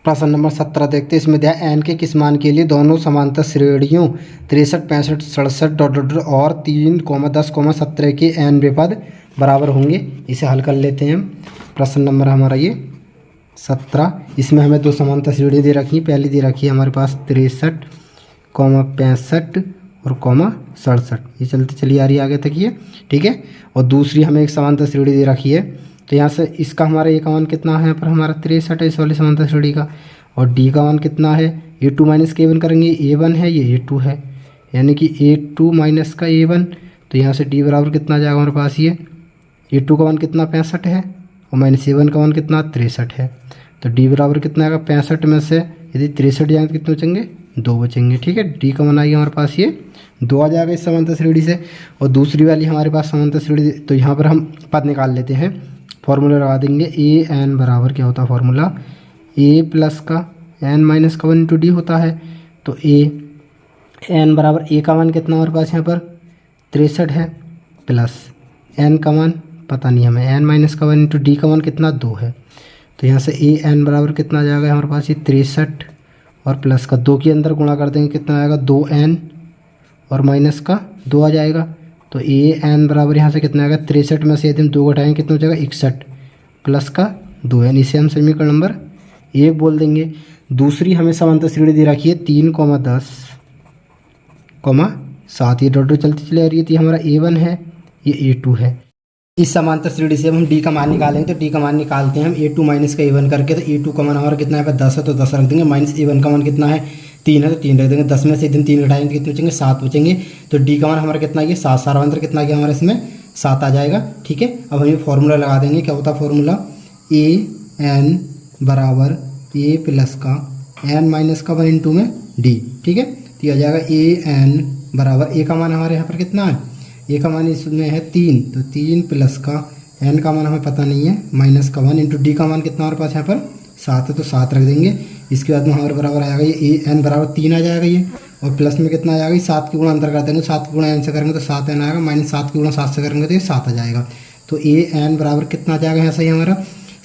प्रश्न नंबर 17 देखते हैं। इसमें दिया एन के किस मान के लिए दोनों समांतर श्रेणियों 63, 65, 67 डॉट डॉट डॉट और 3, 10, 17 के एन विपद बराबर होंगे। इसे हल कर लेते हैं हम। प्रश्न नंबर हमारा ये 17। इसमें हमें दो समांतर श्रेणी दे रखी है। पहली दे रखी है हमारे पास 63, 65 और 67। ये चलते चली आ रही है आगे तक ये, ठीक है। और दूसरी हमें एक समांतर श्रेणी दे रखी है। तो यहाँ से इसका हमारा ए का मान कितना है, यहाँ पर हमारा 63 है इस वाली समांतर श्रेणी का। और डी का मान कितना है, A2 माइनस का A1 करेंगे, A1 है ये A2 है, यानी कि A2 माइनस का A1। तो यहाँ से डी बराबर कितना आ जाएगा हमारे पास, ये A2 का मान कितना 65 है और माइनस A1 का मान कितना 63 है। तो डी बराबर कितना आएगा, 65 में से यदि 63 जाएंगे तो कितने बचेंगे, 2 बचेंगे, ठीक है। डी का मान आएगा हमारे पास ये 2 आ जाएगा इस समांतर श्रेणी से। और दूसरी वाली हमारे पास समांतर श्रेणी, तो यहाँ पर हम पद निकाल लेते हैं, फॉर्मूला लगा देंगे। ए एन बराबर क्या होता है फॉर्मूला, ए प्लस का एन माइनस का 1 इंटू डी होता है। तो ए एन बराबर ए का मान कितना हमारे पास यहाँ पर 63 है, प्लस एन का मान पता नहीं हमें, एन माइनस का 1 इंटू डी का मान कितना 2 है। तो यहाँ से ए एन बराबर कितना आ जाएगा हमारे पास, ये 63 और प्लस का 2 के अंदर गुणा कर देंगे, कितना आएगा 2n और माइनस का 2 आ जाएगा। तो ए एन बराबर यहाँ से कितना आएगा, 63 में से यदि हम 2 घटाएंगे कितना हो जाएगा 61 प्लस का 2n। इसे हम समीकरण नंबर 1 बोल देंगे। दूसरी हमें समांतर श्रेणी दे रखी है 3, 10, 7। ये डॉट डॉट चलती चली आ रही है। तो ये हमारा A1 है, ये A2 है। इस समांतर श्रेणी से अब हम डी का मान निकालेंगे। तो डी का मान निकालते हैं हम A2 माइनस का A1 करके। तो A2 का मान हमारा कितना है, 10 है तो 10 रख देंगे, माइनस A1 का मान कितना है 3 है तो 3 रख देंगे। 10 में से यदि 3 घटाएंगे तो कितने बचेंगे, 7 बचेंगे। तो डी का मान हमारा कितना है, 7। सारा अंतर कितना गया हमारा इसमें 7 आ जाएगा, ठीक है। अब हम ये फॉर्मूला लगा देंगे। क्या होता है फॉर्मूला, ए एन बराबर ए प्लस का एन माइनस का 1 इंटू में डी, ठीक है। तो ये आ जाएगा ए एन बराबर, ए का मान हमारे यहाँ पर कितना है, ए का मान इसमें है 3, तो 3 प्लस का एन का मान हमें पता नहीं है माइनस का 1 इंटू डी का मान कितना हमारे पास यहाँ पर 7 है तो 7 रख देंगे। इसके बाद में हमारे बराबर आएगा ये ए एन बराबर 3 आ जाएगा ये, और प्लस में कितना आ जाएगा, 7 की गुणा अंतर कर देंगे। 7 की गुणा एन से करेंगे तो 7n आएगा, माइनस 7 की गुणा 7 से करेंगे तो ये 7 आ जाएगा। तो ए एन बराबर कितना आ जाएगा यहाँ से हमारा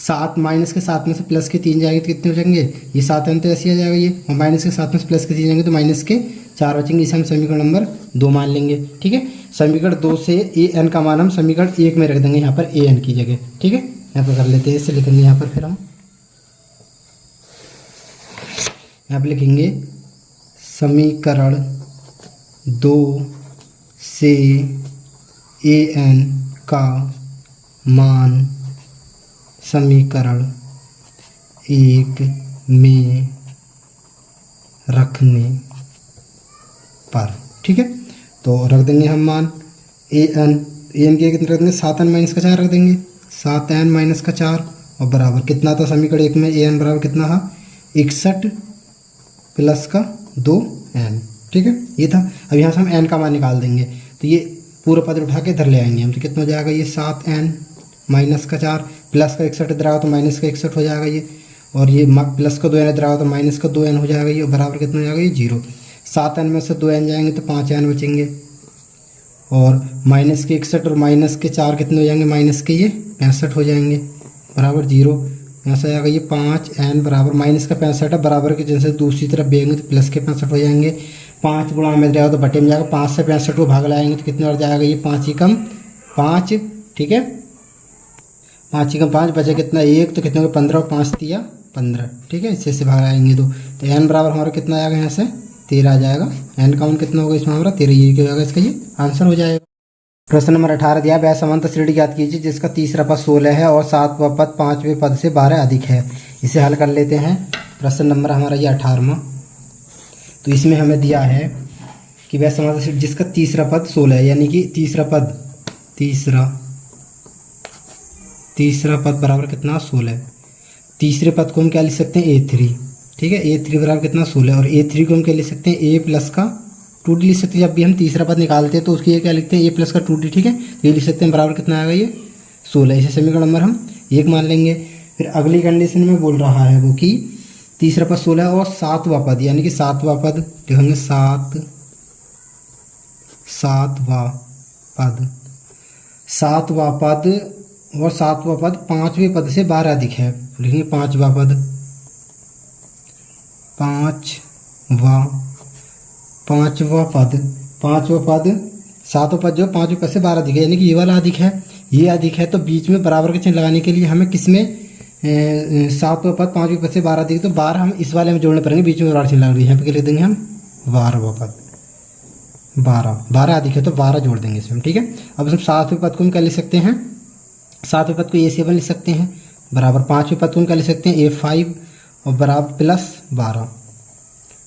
7, माइनस के 7 में से प्लस के 3 जाएंगे तो कितने हो जाएंगे, ये 7n तो ऐसे आ जाएगा ये, और माइनस के 7 में से प्लस के 3 जाएंगे तो माइनस के 4 बचेंगे। इसे हम समीकरण नंबर 2 मान लेंगे, ठीक है। समीकरण 2 से ए एन का मान हम समीकरण 1 में रख देंगे, यहाँ पर ए एन की जगह, ठीक है। यहाँ पर कर लेते हैं, इससे लिखेंगे यहाँ पर, फिर हम यहाँ पर लिखेंगे समीकरण 2 से ए एन का मान समीकरण 1 में रखने पर, ठीक है। तो रख देंगे हम मान ए एन के कितने रख देंगे, 7n माइनस का 4 रख देंगे, 7n माइनस का 4 और बराबर कितना था समीकरण 1 में, ए एन बराबर कितना था 61 प्लस का 2n, ठीक है, ये था। अब यहाँ से हम n का मान निकाल देंगे। तो ये पूरा पद उठा के इधर ले आएंगे हम, तो कितना हो जाएगा, ये 7n माइनस का 4 प्लस का 61 इधर आएगा तो माइनस का 61 हो जाएगा ये, और ये प्लस का 2n इधर आएगा तो माइनस का 2n हो जाएगा ये, बराबर कितना हो जाएगा ये 0। 7n में से 2n जाएंगे तो 5n बचेंगे, और माइनस के 61 और माइनस के 4 कितने हो जाएंगे, माइनस के ये 65 हो जाएंगे, बराबर 0। यहाँ से आएगा ये 5n बराबर माइनस का 65 है, बराबर के जैसे दूसरी तरफ बेंगे तो प्लस के 65 हो जाएंगे। 5 गुणा में जाएगा तो बटे में जाएगा, 5 से 65 को भाग लाएंगे तो कितने और जाएगा ये 5 ही कम 5, ठीक है। 5 ही कम 5 बचे कितना 1, तो कितने हो 15 और 5 दिया 15, ठीक है। इससे भाग लाएंगे तो n बराबर हमारा कितना आएगा, यहाँ से 13 आ जाएगा। n का मान कितना होगा इसमें हमारा 13, ये क्या होगा इसका, ये आंसर हो जाएगा। प्रश्न नंबर 18 दिया, वह समांतर श्रेणी ज्ञात कीजिए जिसका तीसरा पद 16 है और 7वां पद 5वें पद से 12 अधिक है। इसे हल कर लेते हैं। प्रश्न नंबर हमारा ये 18वां। तो इसमें हमें दिया है कि वह समांतर श्रेणी जिसका तीसरा पद 16 है, यानी कि तीसरा पद बराबर कितना 16। तीसरे पद को हम क्या लिख सकते हैं A3, ठीक है। A3 बराबर कितना 16, और A3 को हम क्या लिख सकते हैं A प्लस का 2D लिख सकते हैं। जब भी हम तीसरा पद निकालते हैं तो उसकी ये क्या लिखते हैं A प्लस का 2D, ठीक है। ये लिख सकते हैं बराबर कितना आएगा ये 16। इसे समीकरण नंबर हम 1 मान लेंगे। फिर अगली कंडीशन में बोल रहा है वो कि तीसरा पद 16 और 7वां पद, यानी कि 7वां पद लिखेंगे 7वां पद और 7वां पद 5वें पद से 12 अधिक है, लिखेंगे 5वां पद पाँचवा पद सातों पद जो 5वें पद से 12 अधिक है, यानी कि ये वाला अधिक है, ये अधिक है। तो बीच में बराबर के चिन्ह लगाने के लिए हमें किसमें सातवें पद 5वें पद से 12 अधिक, तो 12 हम इस वाले में जोड़ने पड़ेंगे, बीच में बराबर चिन्ह लगा देंगे। यहाँ पे क्या लिख देंगे हम 12वां पद, 12 अधिक है तो 12 जोड़ देंगे इसमें, ठीक है। अब हम 7वें पद को हम क्या लिख सकते हैं, 7वें पद को A7 लिख सकते हैं बराबर 5वें पद को हम क्या लिख सकते हैं A5 और बराबर प्लस 12,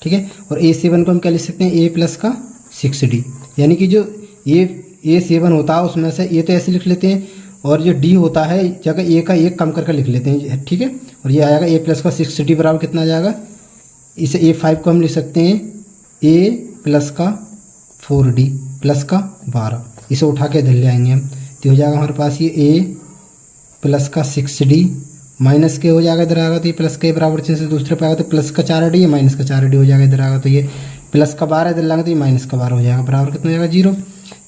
ठीक है। और A7 को हम क्या लिख सकते हैं A प्लस का 6D, यानी कि जो A7 होता है उसमें से A तो ऐसे लिख लेते हैं और जो D होता है जगह A का 1 कम करके लिख लेते हैं, ठीक है। और ये आएगा A प्लस का 6D बराबर कितना आ जाएगा, इसे A5 को हम लिख सकते हैं A प्लस का 4D प्लस का 12, इसे उठा के इधर ले आएंगे हम, तो हो जाएगा हमारे पास ये A प्लस का 6D माइनस के हो जाएगा इधर आएगा, तो ये प्लस के बराबर चिन्ह से दूसरे पे आएगा तो प्लस का 4D, ये माइनस का 4D हो जाएगा इधर आएगा, तो ये प्लस का 12 इधर लाएंगे तो ये माइनस का 12 हो जाएगा बराबर कितना हो जाएगा 0।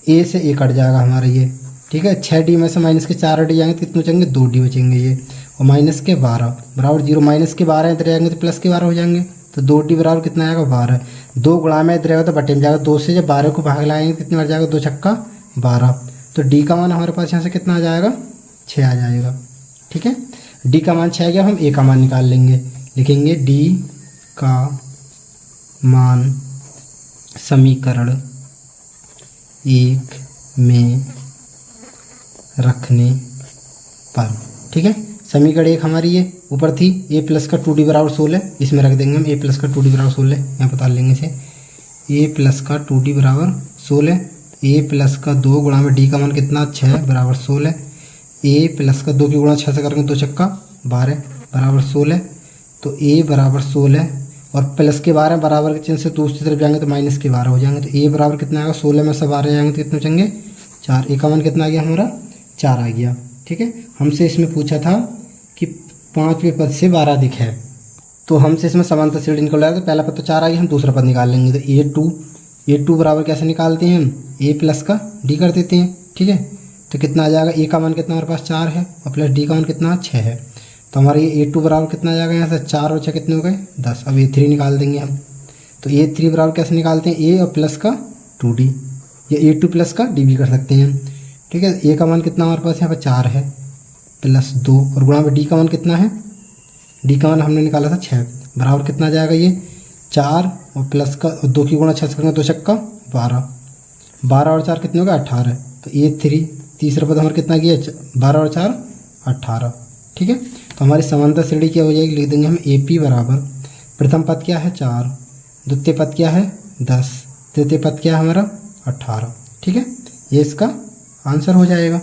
A से A कट जाएगा हमारा ये, ठीक है। 6D में से माइनस के 4D जाएंगे तो कितने बचेंगे 2D बचेंगे ये, और माइनस के 12 बराबर 0, माइनस के 12 इधर जाएंगे तो प्लस के 12 हो जाएंगे, तो 2D बराबर कितना आएगा 12, 2 गुणा में इधर आएगा तो बटे में जाएगा, 2 से जब 12 को भाग लाएंगे कितने बार जाएगा 2 छक्का 12, तो D का मान हमारे पास यहाँ से कितना आ जाएगा 6 आ जाएगा, ठीक है। D का मान 6 आ गया, हम A का मान निकाल लेंगे, लिखेंगे D का मान समीकरण 1 में रखने पर, ठीक है। समीकरण 1 हमारी ये ऊपर थी A प्लस का 2D बराबर 16, इसमें रख देंगे हम A प्लस का 2D बराबर 16, यहाँ बता लेंगे इसे A प्लस का 2D बराबर 16, A प्लस का 2 गुणा में D का मान कितना 6 बराबर 16, A प्लस का 2 की गुणा 6 से करेंगे 2 छक्का 12 बराबर 16, तो A बराबर 16 और प्लस के 12 बराबर के चिन्ह से दूसरी तरफ जाएंगे तो माइनस के 12 हो जाएंगे, तो A बराबर कितना आएगा 16 में से 12 जाएंगे तो कितने बचेंगे 4, A का मान कितना आ गया हमारा 4 आ गया, ठीक है। हमसे इसमें पूछा था कि 5वें पद से 12 अधिक है, तो हमसे इसमें समांतर श्रेणी निकल तो पहला पद तो 4 आ गया, हम दूसरा पद निकाल लेंगे, तो A2 बराबर कैसे निकालते हैं हम A प्लस का D कर देते हैं, ठीक है। तो कितना आ जाएगा A का मान कितना हमारे पास 4 है और प्लस D का मान कितना 6 है, तो हमारे ये A2 बराबर कितना आ जाएगा यहाँ से 4 और 6 कितने हो गए 10, अब A3 निकाल देंगे हम, तो A3 बराबर कैसे निकालते हैं A और प्लस का 2D, या A2 प्लस का D भी कर सकते हैं हम, ठीक है। A का मान कितना हमारे पास यहाँ पर 4 है प्लस 2 और गुणा में D का मान कितना है, D का मान हमने निकाला था 6 बराबर कितना आ जाएगा ये 4 और प्लस का 2 की गुणा 6 से करेंगे 2 छक्का 12, 12 और 4 कितने हो गए 18, तो A3 तीसरा पद हमारा कितना किया 12 और 4 18, ठीक है। तो हमारी समांतर श्रेणी क्या हो जाएगी, लिख देंगे हम AP बराबर प्रथम पद क्या है 4, द्वितीय पद क्या है 10, तृतीय पद क्या है हमारा 18, ठीक है। ये इसका आंसर हो जाएगा।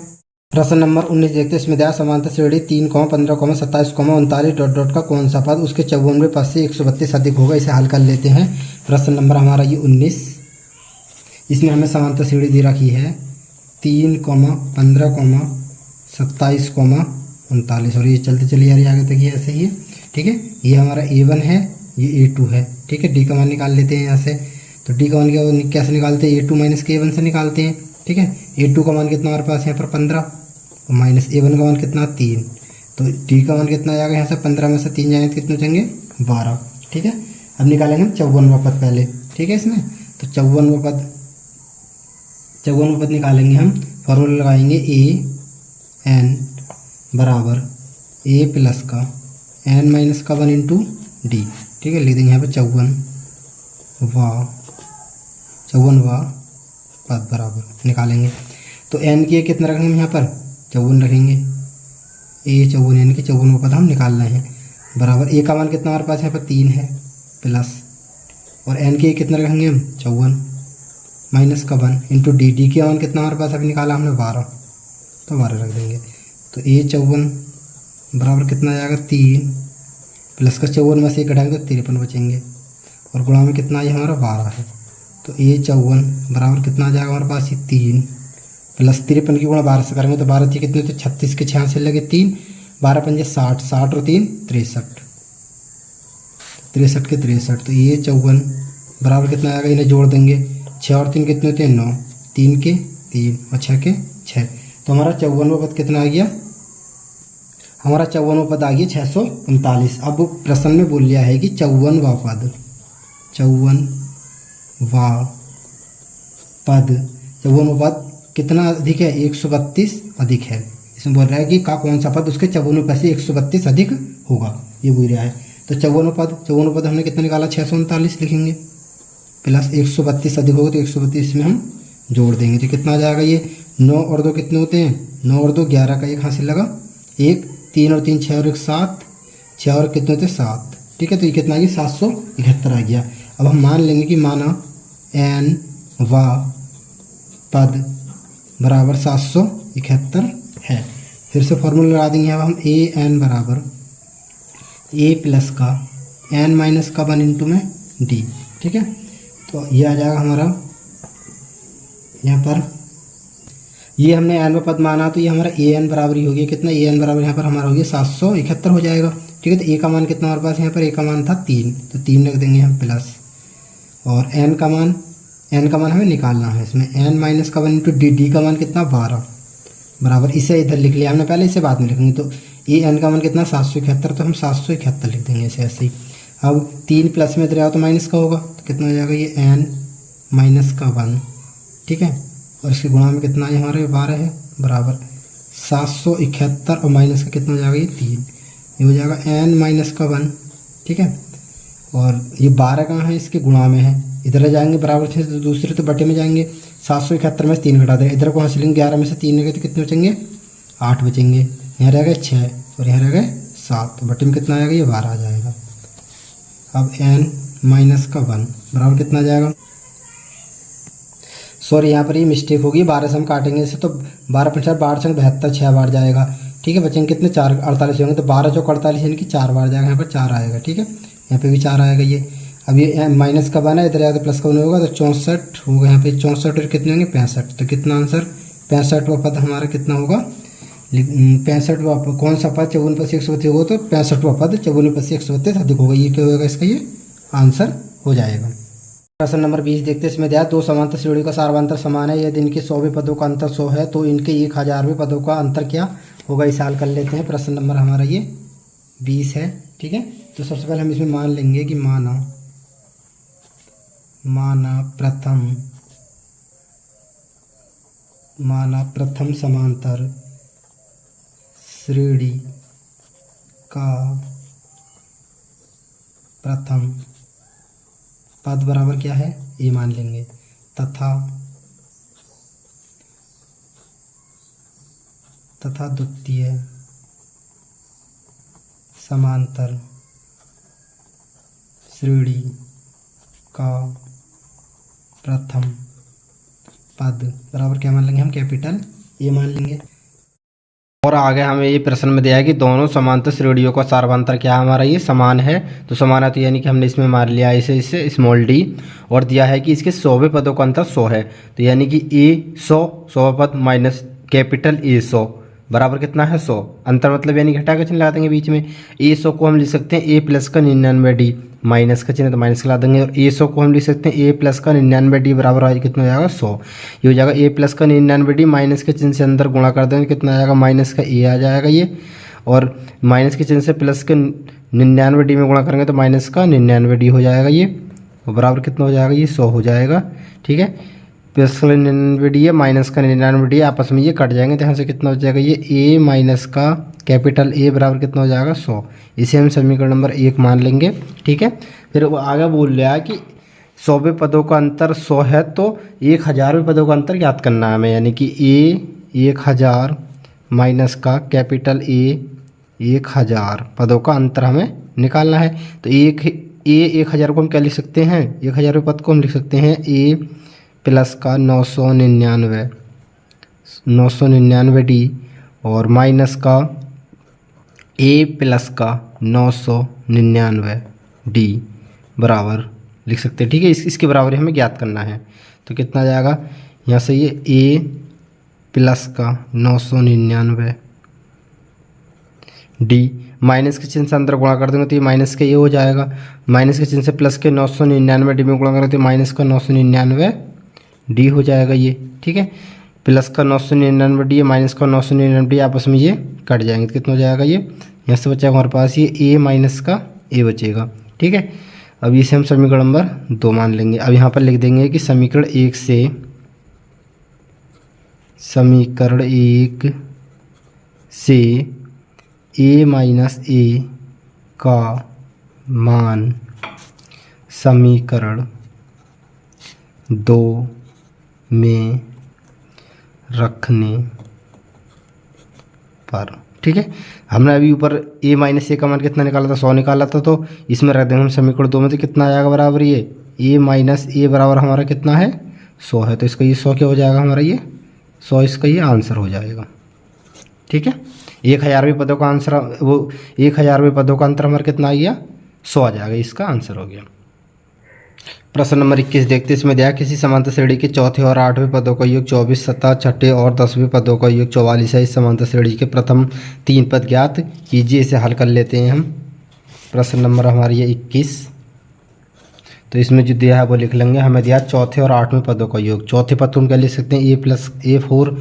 प्रश्न नंबर 19 देखते हैं, इसमें दिया समांतर श्रेणी 3, 15, 27, 39 डॉट डॉट का कौन सा पद उसके 54वें पद से 132 अधिक होगा, इसे हल कर लेते हैं। प्रश्न नंबर हमारा ये 19, इसमें हमें समांतर श्रेणी दे रखी है 3, 15, 27, 39 और ये चलते चलिए यार आगे तक ये ऐसे ही है, ठीक है। ये हमारा A1 है, ये A2 है, ठीक है। D का मान निकाल लेते हैं यहाँ से, तो D का मान कैसे निकालते हैं A2 माइनस के A1 से निकालते हैं, ठीक है। A2 का मान कितना हमारे पास यहाँ पर 15 और माइनस A1 का मान कितना 3, तो D का मान कितना आएगा यहाँ से 15 में से 3 जाएंगे तो कितने बचेंगे 12, ठीक है। अब निकालेंगे हम 54वां पद पहले, ठीक है। इसमें तो 54वां पद निकालेंगे हम, फॉर्मूला लगाएंगे AN बराबर A प्लस का N माइनस का 1 इंटू D, ठीक है। लिख देंगे यहाँ पे 54वां पद बराबर निकालेंगे, तो N की कितना रखेंगे हम यहाँ पर 54 रखेंगे, A 54 यानी कि 54वां पद हम निकाल रहे हैं बराबर A का मान कितना हमारे पास यहाँ पर 3 है प्लस, और N के कितना रखेंगे हम 54 माइनस का 1 इंटू D के मान कितना हमारे पास अभी निकाला हमने 12, तो 12 रख देंगे, तो A 54 बराबर कितना आ जाएगा 3 प्लस का 54 में से 1 घटाएंगे तो 53 बचेंगे, और गुणा में कितना ये हमारा 12 है, तो A 54 बराबर कितना आ जाएगा हमारे पास ये 3 प्लस 53 की गुणा 12 से करेंगे तो 12 थी कितने, तो 36 के 6 से लगे 3, 12 पंजे 60, 60 और 3 63, 63 के 63, तो ये 54 बराबर कितना आएगा, इन्हें जोड़ देंगे 6 और 3 कितने होते हैं 9, 3 के 3 और 6 के 6, तो हमारा 54वां पद कितना आ गया हमारा 54वां पद आ गया 639। अब प्रश्न में बोल लिया है कि 54वां पद, 54वां पद, 54वां पद कितना अधिक है, 132 अधिक है। इसमें बोल रहा है कि कौन सा पद उसके 54वें पद से 132 अधिक होगा, ये बोल रहा है। तो 54वां पद हमने कितना निकाला, 639 लिखेंगे, प्लस 132 अधिक होगा तो 132 में हम जोड़ देंगे तो कितना आ जाएगा ये, 9 और 2 कितने होते हैं, 9 और 2 11 का एक हासिल लगा, 1 3 और 3 6 और 1 7, 6 और कितने होते हैं 7, ठीक है। तो ये कितना आ गया 771 आ गया। अब हम मान लेंगे कि माना n वा पद बराबर 771 है। फिर से फॉर्मूला लगा देंगे। अब हम ए एन बराबर ए प्लस का एन माइनस का 1 इंटू में डी, ठीक है। तो ये आ जाएगा हमारा यहाँ पर, ये हमने एन में पद माना तो ये हमारा ए एन बराबर ही हो गया कितना, ए एन बराबर यहाँ पर हमारा हो गया 771 हो जाएगा, ठीक है। तो ए का मान कितना हमारे पास यहाँ पर, ए का मान था 3, तो 3 रख देंगे हम प्लस, और एन का मान हमें निकालना है इसमें, एन माइनस का 1 इंटू डी, डी का मान कितना 12 बराबर, इसे इधर लिख लिया हमने पहले, इसे बाद में लिखेंगे। तो ए एन का मान कितना 771, तो हम 771 लिख देंगे इसे ऐसे ही। अब 3 प्लस में इधर आओ तो माइनस का होगा, तो कितना हो जाएगा ये एन माइनस का 1, ठीक है। और इसके गुणा में कितना है हमारे 12 है बराबर 771 और माइनस का कितना हो जाएगा ये 3, ये हो जाएगा एन माइनस का 1, ठीक है। और ये 12 कहाँ है, इसके गुणा में है, इधर जाएंगे बराबर थे तो दूसरे तो बटे में जाएंगे, 771 में से 3 घटा देंगे, इधर को हासिल 11 में से 3 लगे तो कितने बचेंगे 8 बचेंगे, यहाँ रह गए 6 और यहाँ रह गए 7, तो बटे में कितना आएगा ये 12 आ जाएगा। अब n माइनस का 1 बराबर कितना आ जाएगा, सॉरी यहाँ पर ये मिस्टेक होगी, 12 से हम काटेंगे इसे तो 12 × 4 12 × 72 6 बार जाएगा, ठीक है। बचेंगे कितने 4 48 होंगे, तो 12 × 48 यानी कि 4 बार जाएगा, यहाँ पर 4 आएगा, ठीक है। यहाँ पे भी 4 आएगा ये। अब ये माइनस का 1 है, इधर आएगा प्लस का 1 होगा तो 64 होगा, यहाँ पे 64 और कितने होंगे 65, तो कितना आंसर 65वां पद हमारा कितना होगा, 65वां पद कौन सा पद 54 पर से 132 होगा, तो 65वां पद 54 पर से 132 अधिक होगा, ये क्या होगा इसका ये आंसर हो जाएगा। प्रश्न नंबर 20 देखते हैं। इसमें दिया 2 समांतर श्रेणियों का सार्वंतर समान है, यदि इनके 100वें पदों का अंतर 100 है तो इनके 1000वें पदों का अंतर क्या होगा, इसे हल कर लेते हैं। प्रश्न नंबर हमारा ये 20 है, ठीक है। तो सबसे पहले हम इसमें मान लेंगे कि माना प्रथम समांतर श्रेणी का प्रथम पद बराबर क्या है, ए मान लेंगे, तथा द्वितीय समांतर श्रेणी का प्रथम पद बराबर क्या मान लेंगे हम, कैपिटल ए मान लेंगे। और आगे हमें ये प्रश्न में दिया है कि दोनों समांतर श्रेणियों का सार्वंतर क्या हमारा ये समान है, तो समान है तो यानी कि हमने इसमें मार लिया इसे स्मॉल डी, और दिया है कि इसके 100वें पदों का अंतर 100 है, तो यानी कि ए 100वां पद माइनस कैपिटल ए 100 बराबर कितना है 100, अंतर मतलब यानी घटा का चिन्ह लगा देंगे बीच में। ए 100 को हम लिख सकते हैं ए प्लस का 99 डी, माइनस का चिन्ह तो माइनस का ला देंगे, और ए 100 को हम लिख सकते हैं ए प्लस का 99 डी बराबर कितना हो जाएगा 100, ये हो जाएगा ए प्लस का 99 डी, माइनस के चिन्ह से अंदर गुणा कर देंगे कितना आ जाएगा माइनस का ए आ जाएगा ये, और माइनस के चिन्ह से प्लस के 99 डी में गुणा करेंगे तो माइनस का 99 डी हो जाएगा ये, और बराबर कितना हो जाएगा ये 100 हो जाएगा, ठीक है। प्लस का 99 डी है, माइनस का 99 डी, आपस में ये कट जाएंगे तो यहाँ से कितना हो जाएगा ये ए माइनस का कैपिटल ए बराबर कितना हो जाएगा 100, इसे हम समीकरण नंबर 1 मान लेंगे, ठीक है। फिर वो आगे बोल रहा है कि 100वें पदों का अंतर 100 है तो 1000वें पदों का अंतर ज्ञात करना है हमें, यानी कि ए 1000 माइनस का कैपिटल ए 1000 पदों का अंतर हमें निकालना है। तो 1000 को हम क्या लिख सकते हैं, 1000वें पद को हम लिख सकते हैं ए प्लस का 999 डी, और माइनस का ए प्लस का 999 डी बराबर लिख सकते हैं, ठीक है। इसके बराबर हमें ज्ञात करना है, तो कितना आ जाएगा यहाँ से ये ए प्लस का 999 डी, माइनस के चिन्ह से अंदर गुणा कर देंगे तो ये माइनस का ये हो जाएगा, माइनस के चिन्ह से प्लस के 999 डी में गुणा करें तो माइनस का 999 डी हो जाएगा ये, ठीक है। प्लस का 999 माइनस का 999 आपस में ये कट जाएंगे तो कितना हो जाएगा, ये यहाँ से बचेगा हमारे पास ये ए माइनस का ए बचेगा। ठीक है, अब इसे हम समीकरण नंबर 2 मान लेंगे। अब यहाँ पर लिख देंगे कि समीकरण 1 से ए माइनस ए का मान समीकरण 2 में रखने पर। ठीक है, हमने अभी ऊपर ए माइनस ए का मान कितना निकाला था, 100 निकाला था, तो इसमें रख देंगे हम समीकरण 2 में, तो कितना आएगा बराबर, ये ए माइनस ए बराबर हमारा कितना है 100 है, तो इसका ये 100 क्या हो जाएगा हमारा, ये 100 इसका ये आंसर हो जाएगा। ठीक है, 1000वें पदों का आंसर, वो 1000वें पदों का अंतर हमारा कितना आ गया 100 आ जाएगा, इसका आंसर हो गया। प्रश्न नंबर 21 देखते हैं, इसमें दिया किसी समांतर श्रेणी के चौथे और 8वें पदों का योग 24 तथा छठे और 10वें पदों का योग 44 है। इस समांतर श्रेणी के प्रथम 3 पद ज्ञात कीजिए। इसे हल कर लेते हैं हम। प्रश्न नंबर हमारी है 21। तो इसमें जो दिया है वो लिख लेंगे। हमें दिया चौथे और 8वें पदों का योग। चौथे पद को हम क्या लिख सकते हैं, A+A4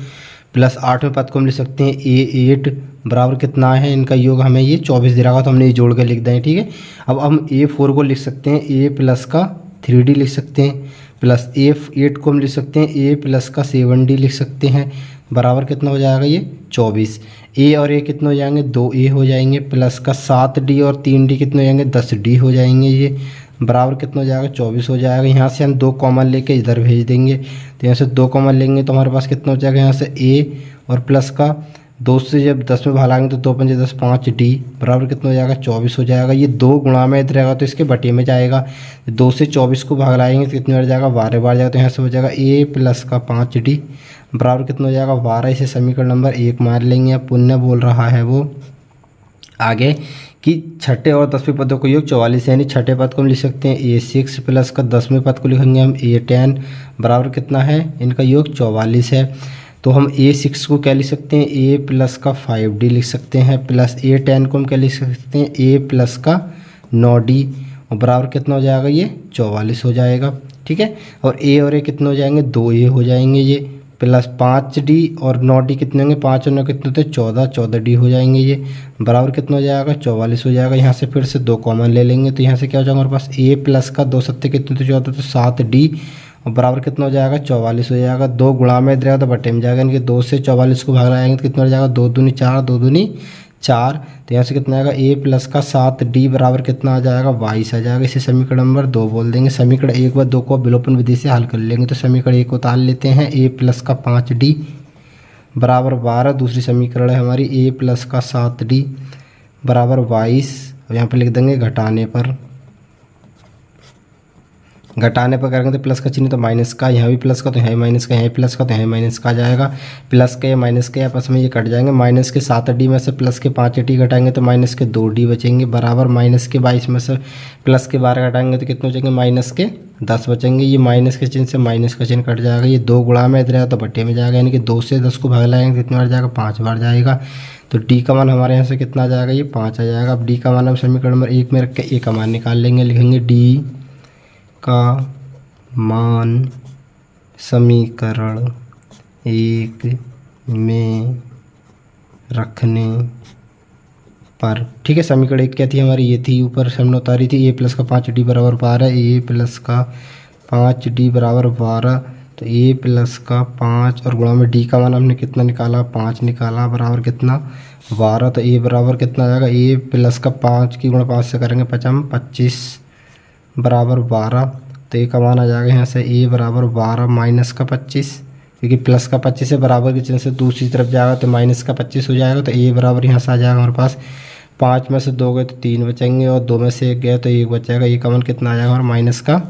प्लस 8वें पद को हम लिख सकते हैं A8 बराबर कितना है, इनका योग हमें ये 24 दे रहा होगा, तो हमने ये जोड़ के लिख दें। ठीक है, अब हम A4 को लिख सकते हैं A प्लस का 3D लिख सकते हैं, प्लस A8 को हम लिख सकते हैं A प्लस का 7D लिख सकते हैं, बराबर कितना हो जाएगा ये 24। A और A कितने हो जाएंगे 2A हो जाएंगे, प्लस का 7D और 3D कितने हो जाएंगे 10D हो जाएंगे, ये बराबर कितना हो जाएगा 24 हो जाएगा। यहाँ से हम 2 कॉमन लेके इधर भेज देंगे, तो यहाँ से 2 कॉमन लेंगे तो हमारे पास कितना हो जाएगा, यहाँ से A और प्लस का 2 से जब 10 में भागाएंगे तो 2 पंजे 10 5D बराबर कितना हो जाएगा 24 हो जाएगा। ये 2 गुणा में इधर रहेगा तो इसके बटे में जाएगा, 2 से 24 को भाग लाएंगे तो कितने बार जाएगा 12 बार जाएगा, तो यहाँ से हो जाएगा A प्लस का 5D बराबर कितना हो जाएगा 12। इसे समीकरण नंबर 1 मान लेंगे। अब पुण्य बोल रहा है वो आगे कि छठे और 10वें पदों को योग 44 है, यानी छठे पद को हम लिख सकते हैं A6 प्लस का 10वें पद को लिखेंगे हम A10 बराबर कितना है, इनका योग 44 है। तो हम A6 को क्या लिख सकते हैं A प्लस का 5D लिख सकते हैं, प्लस A10 को हम क्या लिख सकते हैं A प्लस का 9D और बराबर कितना हो जाएगा ये 44 हो जाएगा। ठीक है, और A और A कितने हो जाएंगे 2A हो जाएंगे, ये प्लस 5D और 9D कितने होंगे 5 और 9 कितने होते 14D हो जाएंगे, ये बराबर कितना हो जाएगा 44 हो जाएगा। यहाँ से फिर से 2 कॉमन ले लेंगे तो यहाँ से क्या हो जाएगा हमारे पास A प्लस का 2 सत्ते कितने होते 14 तो 7D और बराबर कितना हो जाएगा 44 हो जाएगा। 2 गुणा में इधर तो बटे में जाएगा, इनके 2 से 44 को भाग लाएंगे तो कितना हो जाएगा 2 दूनी 4 2 दूनी 4, तो यहाँ से कितना आएगा A प्लस का 7D बराबर कितना आ जाएगा 22 आ जाएगा। इसे समीकरण नंबर 2 बोल देंगे। समीकरण 1 व 2 को विलोपन विधि से हल कर लेंगे, तो समीकरण 1 को उतार लेते हैं A प्लस का 5D बराबर 12। दूसरी समीकरण है हमारी A प्लस का 7D बराबर 22। और यहाँ पर लिख देंगे घटाने पर करेंगे तो प्लस का चिन्ह तो माइनस का, यहाँ भी प्लस का तो यहाँ माइनस का, यहाँ प्लस का तो यहाँ माइनस का आ जाएगा। प्लस के या माइनस के आपस में ये कट जाएंगे। माइनस के 7D में से प्लस के 5D घटाएंगे तो माइनस के 2D बचेंगे, बराबर माइनस के 22 में से प्लस के 12 घटाएंगे तो कितने बचेंगे माइनस के 10 बचेंगे। ये माइनस के चिन्ह से माइनस का चिन्ह कट जाएगा। ये 2 गुणा में इधर आया तो बटे में जाएगा, यानी कि 2 से 10 को भाग लाएंगे कितने बार जाएगा 5 बार जाएगा। तो D का मान हमारे यहाँ से कितना आ जाएगा, ये 5 आ जाएगा। अब D का मान हम समीकरण नंबर 1 में रख के A का मान निकाल लेंगे। लिखेंगे D का मान समीकरण 1 में रखने पर। ठीक है, समीकरण 1 क्या थी हमारी, ये थी ऊपर से हमने उतारी थी A प्लस का 5D बराबर 12, A प्लस का 5D बराबर 12, तो A प्लस का 5 और गुणा में D का मान हमने कितना निकाला 5 निकाला बराबर कितना 12, तो A बराबर कितना आ जाएगा A प्लस का 5 की गुणा 5 से करेंगे 25 बराबर 12, तो A का मान आ जाएगा यहाँ से A बराबर 12 माइनस का 25, क्योंकि प्लस का 25 से बराबर के चिन्ह से दूसरी तरफ जाएगा तो माइनस का 25 हो जाएगा। तो A बराबर यहाँ से आ जाएगा हमारे पास 5 में से 2 गए तो 3 बचेंगे और 2 में से 1 गया तो 1 बचेगा। A का मान कितना आ जाएगा हमारा माइनस का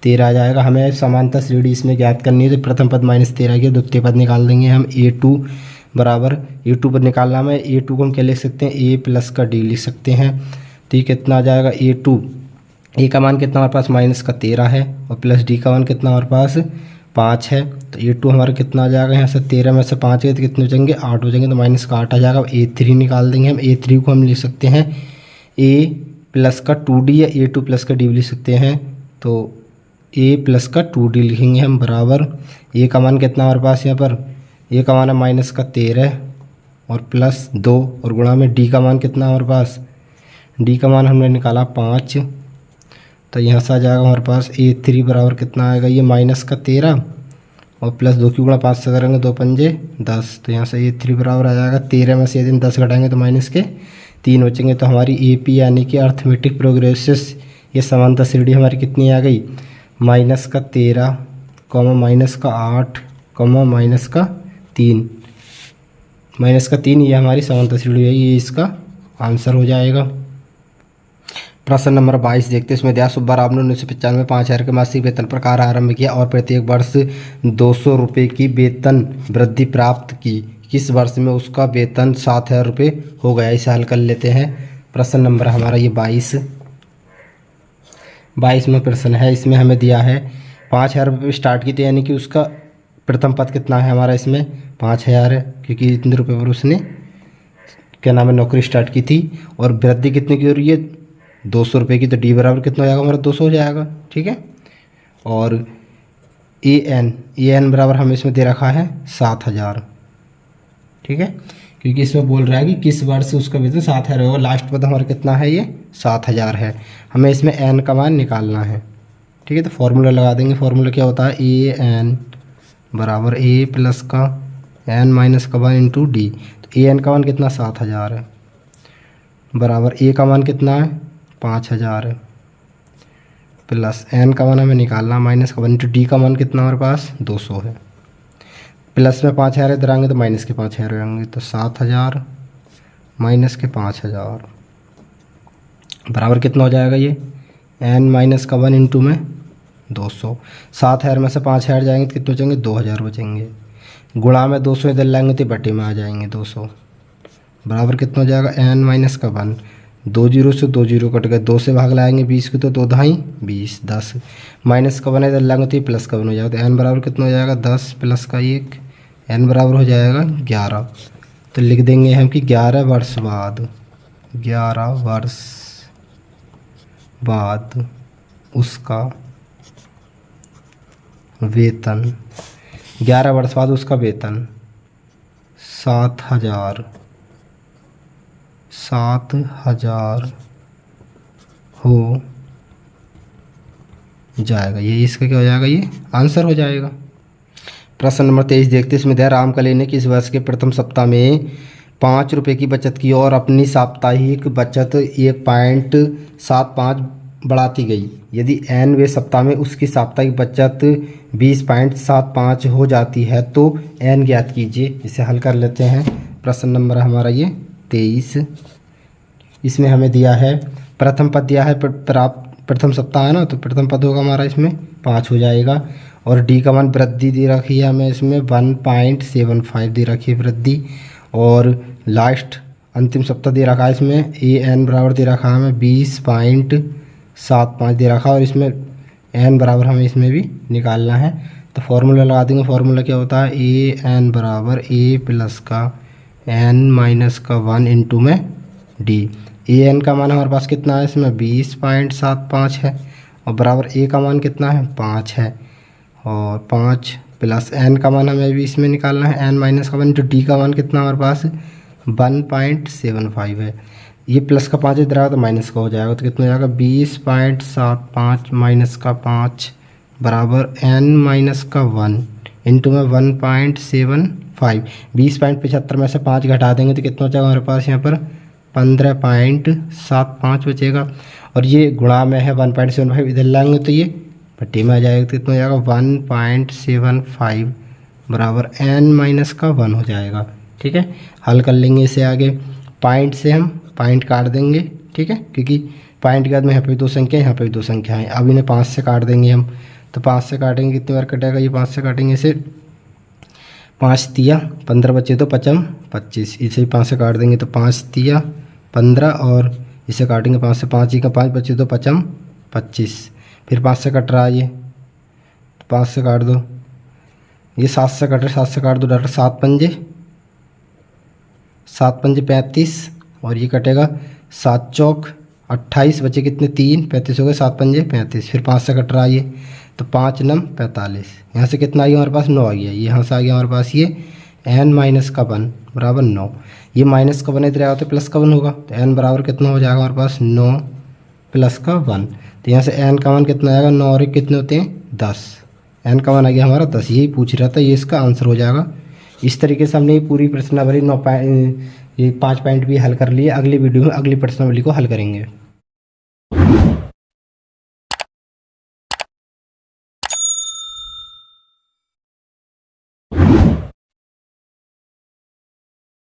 13 आ जाएगा। हमें समानता श्रेणी इसमें ज्ञात करनी है, तो प्रथम पद -13 गया, द्वितीय पद निकाल देंगे हम A2 बराबर A2 पद निकालना में A2 को हम क्या लिख सकते हैं A प्लस का D लिख सकते हैं। तो ये कितना आ जाएगा A का मान कितना हमारे पास माइनस का 13 है और प्लस D का मान कितना हमारे पास 5 है। तो A2 हमारा कितना आ जाएगा यहाँ से 13 में से 5 गए तो कितने बचेंगे 8 हो जाएंगे, तो माइनस का 8 आ जाएगा। अब A3 निकाल देंगे हम। A3 को हम लिख सकते हैं A प्लस का 2D या A2 प्लस का D लिख सकते हैं, तो A प्लस का 2D लिखेंगे हम बराबर A का मान कितना हमारे पास यहाँ पर ए का मान है माइनस का 13 और प्लस 2 और गुणा में डी का मान कितना है हमारे पास, डी का मान हमने निकाला 5। तो यहाँ से आ जाएगा हमारे पास A3 बराबर कितना आएगा, ये माइनस का 13 और प्लस 2 की गुणा 5 से करेंगे 2 पंजे 10। तो यहाँ से A3 बराबर आ जाएगा 13 में से यदि 10 घटाएंगे तो माइनस के 3 बचेंगे। तो हमारी AP यानी कि अर्थमेटिक प्रोग्रेसिव ये समांतर श्रेणी हमारी कितनी आ गई, माइनस का 13 माइनस का 8 माइनस का 3, ये हमारी समांतर श्रेणी है, ये इसका आंसर हो जाएगा। प्रश्न नंबर 22 देखते हैं। इसमें दिया सुब्बाराव ने 1995 में 5,000 के मासिक वेतन पर कार्य आरंभ किया और प्रत्येक वर्ष 200 रुपये की वेतन वृद्धि प्राप्त की। किस वर्ष में उसका वेतन 7,000 रुपये हो गया। इसे हल कर लेते हैं। प्रश्न नंबर हमारा ये 22 में प्रश्न है। इसमें हमें दिया है 5,000 रुपये स्टार्ट की थी, यानी कि उसका प्रथम पद कितना है हमारा, इसमें 5,000 है क्योंकि इतने रुपये पर उसने क्या नाम है नौकरी स्टार्ट की थी। और वृद्धि कितने की हो रही है, 200 रुपये की। तो डी बराबर कितना हो जाएगा हमारा, 200 हो जाएगा। ठीक है। और ए एन बराबर हमें इसमें दे रखा है 7,000। ठीक है, क्योंकि इसमें बोल रहा है कि किस वर्ष से उसका वेतन 7,000 होगा। लास्ट पद हमारा कितना है, ये 7,000 है। हमें इसमें एन का मान निकालना है। ठीक है, तो फॉर्मूला लगा देंगे। फॉर्मूला क्या होता है, ए एन बराबर ए प्लस का एन माइनस का 1 इंटू डी। तो ए एन का मान कितना 7,000 है, बराबर ए का मान कितना है 5,000 है, प्लस एन का मान हमें निकालना माइनस का 1 इंटू डी का मान कितना हमारे पास 200 है। प्लस में 5,000 इधर आएंगे तो माइनस के 5,000 आएंगे। तो 7,000 माइनस के 5,000 बराबर कितना हो जाएगा, ये एन माइनस का 1 इंटू में 200। 7,000 में से 5,000 जाएंगे तो कितने बचेंगे, 2,000 बचेंगे। गुणा में 200 इधर लाएंगे तो बटे में आ जाएंगे 200, बराबर कितना हो जाएगा एन माइनस का 1। 2 जीरो से 2 जीरो कट गए, 2 से भाग लाएंगे 20 को तो 2 ढाई 20, 10 माइनस का 1 इधर लाएंगे तो ये प्लस का 1 हो जाएगा। तो एन बराबर कितना हो जाएगा 10 प्लस का 1, एन बराबर हो जाएगा 11। तो लिख देंगे हम कि 11 वर्ष बाद, 11 वर्ष बाद उसका वेतन, 11 वर्ष बाद उसका वेतन 7,000 हो जाएगा। ये इसका क्या हो जाएगा, ये आंसर हो जाएगा। प्रश्न नंबर 23 देखते हैं। इसमें दिया रामकली ने किस वर्ष के प्रथम सप्ताह में 5 रुपये की बचत की और अपनी साप्ताहिक बचत 1.75 बढ़ाती गई। यदि n वें सप्ताह में उसकी साप्ताहिक बचत 20.75 हो जाती है तो n ज्ञात कीजिए। इसे हल कर लेते हैं। प्रश्न नंबर हमारा ये 23। इसमें हमें दिया है प्रथम पद दिया है, प्रथम सप्ताह है ना, तो प्रथम पद होगा हमारा इसमें 5 हो जाएगा। और डी का मान वृद्धि दे रखी है हमें इसमें 1.75 दे रखी है वृद्धि। और लास्ट अंतिम सप्ताह दे रखा है इसमें ए एन बराबर दे रखा है हमें 20.75 दे रखा है। और इसमें एन बराबर हमें इसमें भी निकालना है। तो फॉर्मूला लगा देंगे। फॉर्मूला क्या होता है, ए एन बराबर ए प्लस का एन माइनस का 1 इंटू में डी। ए एन का मान हमारे पास कितना है इसमें 20.75 है और बराबर ए का मान कितना है 5 है। और 5 प्लस एन का मान हमें भी इसमें निकालना है, एन माइनस का 1 इंटू डी का मान कितना हमारे पास 1.75 है। ये प्लस का 5 इधर आएगा तो माइनस का हो जाएगा। तो कितना हो जाएगा 20.75 माइनस का 5 बराबर एन माइनस का 1 इंटू में 1.75। 20.75 में से 5 घटा देंगे तो कितना हो जाएगा हमारे पास यहाँ पर 15.75 बचेगा। और ये गुणा में है 1.75 इधर लाएंगे तो ये भट्टी में आ जाएगा। तो कितना हो जाएगा 1.75 बराबर n माइनस का 1 हो जाएगा। ठीक है, हल कर लेंगे इसे आगे। पॉइंट से हम पॉइंट काट देंगे। ठीक है, क्योंकि पॉइंट के बाद में यहाँ पे 2 संख्या यहाँ पे 2 संख्या हैं। अब इन्हें 5 से काट देंगे हम। तो 5 से काटेंगे कितनी बार कटेगा, ये 5 से काटेंगे इसे 5 तिया 15 बचे तो 5 25, इसे 5 से काट देंगे तो 5 तिया 15 और इसे काटेंगे 5 से, 5 ही का 5 बचे तो 5 25। फिर 5 से कट रहा है ये, 5 से काट दो। ये 7 से कट रहा है, 7 से काट दो डॉक्टर। 7 पंजे 35 और ये कटेगा 7 चौक 28 बचे कितने 3 35 हो गए, 7 पंजे 35। फिर 5 से कट रहा है ये, तो 5 नम 45। यहाँ से कितना आ गया हमारे पास 9 आ गया। यहाँ से आ गया हमारे पास ये एन माइनस का 1 बराबर 9। ये माइनस का 1 इधर आएगा तो प्लस का 1 होगा, तो एन बराबर कितना हो जाएगा हमारे पास 9 प्लस का 1। तो यहाँ से एन का 1 कितना आएगा, 9 और 1 कितने होते हैं 10, एन का 1 आ गया हमारा 10। यही पूछ रहा था, ये इसका आंसर हो जाएगा। इस तरीके से हमने ये पूरी प्रश्नावली 9 ये 5 पॉइंट भी हल कर लिए। अगली वीडियो में अगली प्रश्नावली को हल करेंगे।